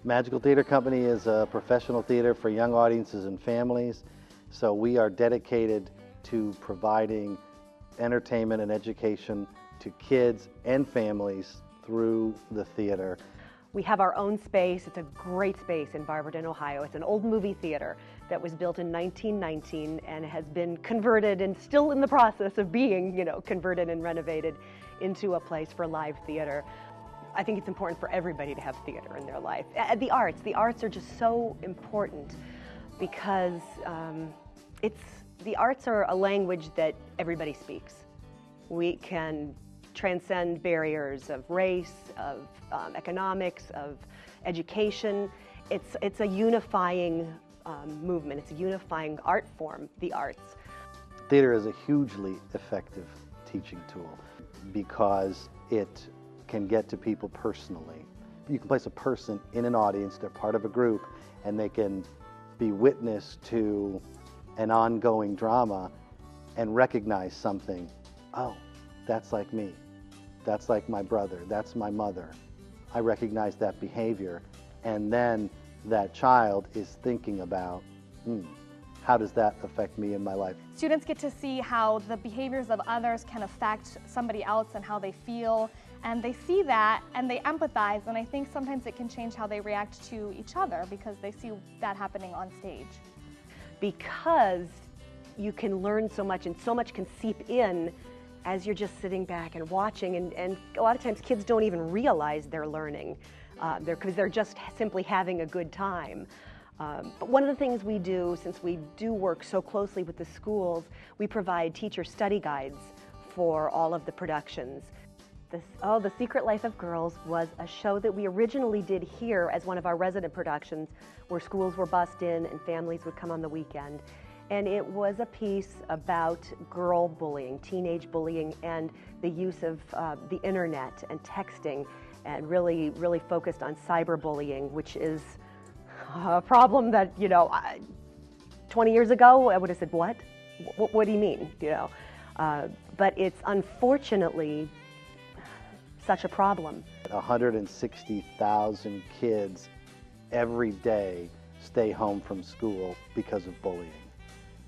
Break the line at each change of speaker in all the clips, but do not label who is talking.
Magical Theater Company is a professional theater for young audiences and families, so we are dedicated to providing entertainment and education to kids and families through the theater.
We have our own space. It's a great space in Barberton, Ohio. It's an old movie theater that was built in 1919 and has been converted and still in the process of being, converted and renovated into a place for live theater. I think it's important for everybody to have theater in their life. The arts are just so important because the arts are a language that everybody speaks. We can transcend barriers of race, of economics, of education. It's a unifying movement. It's a unifying art form, the arts.
Theater is a hugely effective teaching tool because it can get to people personally. You can place a person in an audience, they're part of a group, and they can be witness to an ongoing drama and recognize something. Oh, that's like me. That's like my brother. That's my mother. I recognize that behavior. And then that child is thinking about, how does that affect me in my life?
Students get to see how the behaviors of others can affect somebody else and how they feel. And they see that and they empathize, and I think sometimes it can change how they react to each other because they see that happening on stage.
Because you can learn so much and so much can seep in as you're just sitting back and watching, and a lot of times kids don't even realize they're learning because they're just simply having a good time. But one of the things we do, since we do work so closely with the schools, we provide teacher study guides for all of the productions. The Secret Life of Girls was a show that we originally did here as one of our resident productions where schools were bussed in and families would come on the weekend. And it was a piece about girl bullying, teenage bullying, and the use of the internet and texting, and really focused on cyberbullying, which is a problem that, 20 years ago I would have said, what? What do you mean? But it's unfortunately such a problem.
160,000 kids every day stay home from school because of bullying.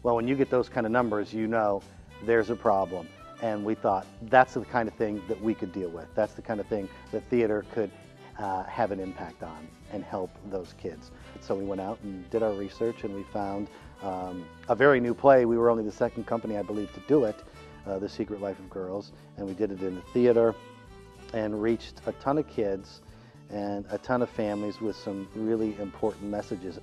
Well, when you get those kind of numbers, there's a problem. And we thought that's the kind of thing that we could deal with. That's the kind of thing that theater could have an impact on and help those kids. So we went out and did our research, and we found a very new play. We were only the second company, I believe, to do it, The Secret Life of Girls, and we did it in the theater and reached a ton of kids and a ton of families with some really important messages.